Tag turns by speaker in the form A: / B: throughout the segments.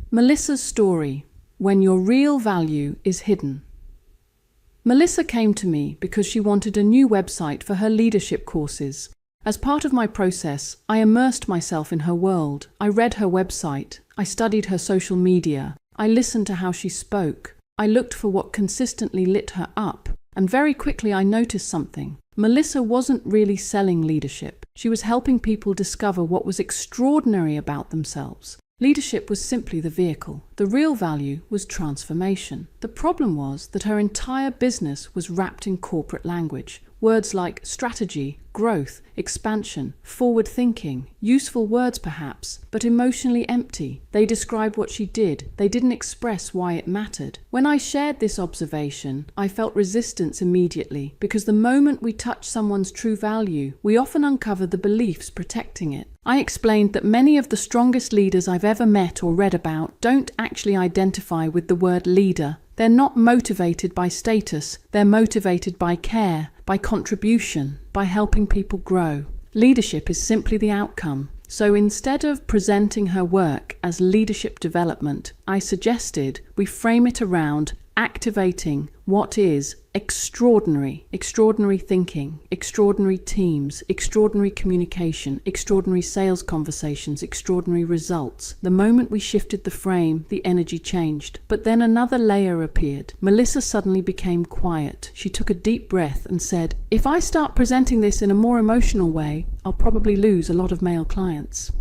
A: Melissa's story, when your real value is hidden. Melissa came to me because she wanted a new website for her leadership courses. As part of my process, I immersed myself in her world. I read her website. I studied her social media. I listened to how she spoke. I looked for what consistently lit her up. And very quickly I noticed something. Melissa wasn't really selling leadership. She was helping people discover what was extraordinary about themselves. Leadership was simply the vehicle. The real value was transformation. The problem was that her entire business was wrapped in corporate language. Words like strategy, growth, expansion, forward thinking, useful words perhaps, but emotionally empty. They described what she did. They didn't express why it mattered. When I shared this observation, I felt resistance immediately, because the moment we touch someone's true value, we often uncover the beliefs protecting it. I explained that many of the strongest leaders I've ever met or read about don't actually identify with the word leader. They're not motivated by status, they're motivated by care, by contribution, by helping people grow. Leadership is simply the outcome. So instead of presenting her work as leadership development, I suggested we frame it around activating what is extraordinary thinking, extraordinary teams, extraordinary communication, extraordinary sales conversations, extraordinary results. The moment we shifted the frame, the energy changed. But then another layer appeared. Melissa suddenly became quiet. She took a deep breath and said, "If I start presenting this in a more emotional way, I'll probably lose a lot of male clients."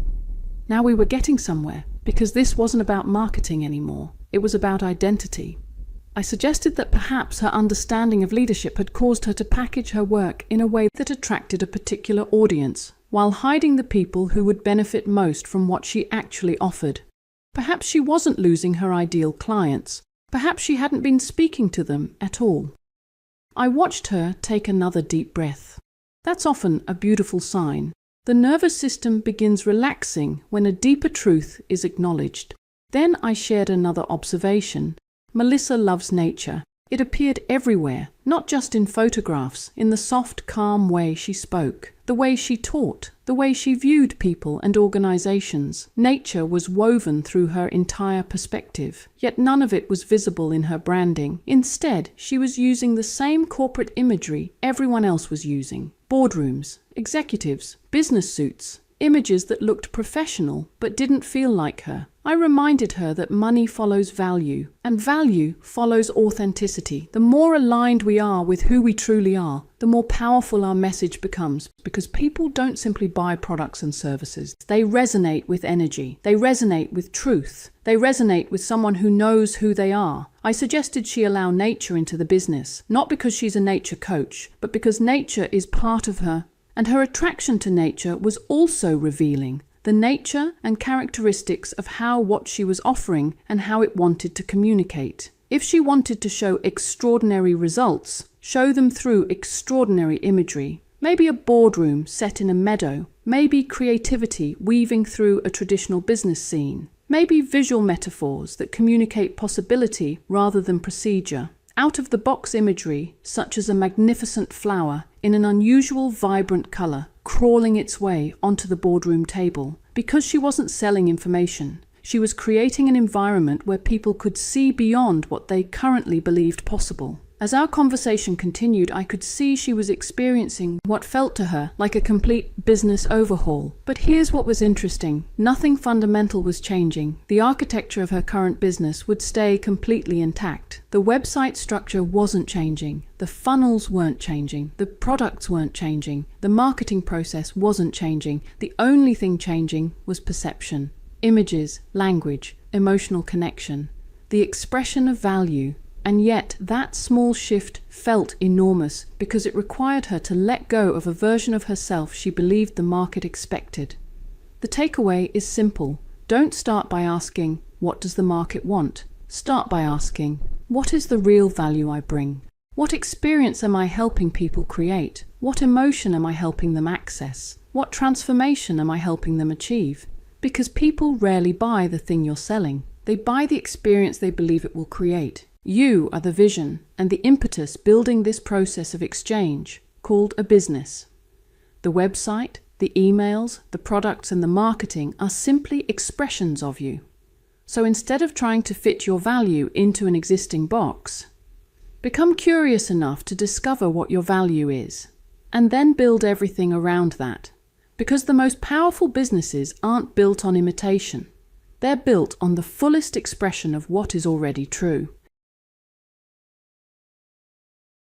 A: Now we were getting somewhere, because this wasn't about marketing anymore. It was about identity. I suggested that perhaps her understanding of leadership had caused her to package her work in a way that attracted a particular audience, while hiding the people who would benefit most from what she actually offered. Perhaps she wasn't losing her ideal clients. Perhaps she hadn't been speaking to them at all. I watched her take another deep breath. That's often a beautiful sign. The nervous system begins relaxing when a deeper truth is acknowledged. Then I shared another observation. Melissa loves nature. It appeared everywhere, not just in photographs, in the soft, calm way she spoke, the way she taught, the way she viewed people and organizations. Nature was woven through her entire perspective, yet none of it was visible in her branding. Instead, she was using the same corporate imagery everyone else was using. Boardrooms, executives, business suits, images that looked professional but didn't feel like her. I reminded her that money follows value, and value follows authenticity. The more aligned we are with who we truly are, the more powerful our message becomes, because people don't simply buy products and services. They resonate with energy. They resonate with truth. They resonate with someone who knows who they are. I suggested she allow nature into the business, not because she's a nature coach, but because nature is part of her, and her attraction to nature was also revealing. The nature and characteristics of what she was offering and how it wanted to communicate. If she wanted to show extraordinary results, show them through extraordinary imagery. Maybe a boardroom set in a meadow. Maybe creativity weaving through a traditional business scene. Maybe visual metaphors that communicate possibility rather than procedure. Out-of-the-box imagery, such as a magnificent flower in an unusual, vibrant color, crawling its way onto the boardroom table. Because she wasn't selling information, she was creating an environment where people could see beyond what they currently believed possible. As our conversation continued, I could see she was experiencing what felt to her like a complete business overhaul. But here's what was interesting. Nothing fundamental was changing. The architecture of her current business would stay completely intact. The website structure wasn't changing. The funnels weren't changing. The products weren't changing. The marketing process wasn't changing. The only thing changing was perception. Images, language, emotional connection. The expression of value. And yet, that small shift felt enormous because it required her to let go of a version of herself she believed the market expected. The takeaway is simple. Don't start by asking, what does the market want? Start by asking, what is the real value I bring? What experience am I helping people create? What emotion am I helping them access? What transformation am I helping them achieve? Because people rarely buy the thing you're selling. They buy the experience they believe it will create. You are the vision and the impetus building this process of exchange, called a business. The website, the emails, the products and the marketing are simply expressions of you. So instead of trying to fit your value into an existing box, become curious enough to discover what your value is, and then build everything around that. Because the most powerful businesses aren't built on imitation. They're built on the fullest expression of what is already true.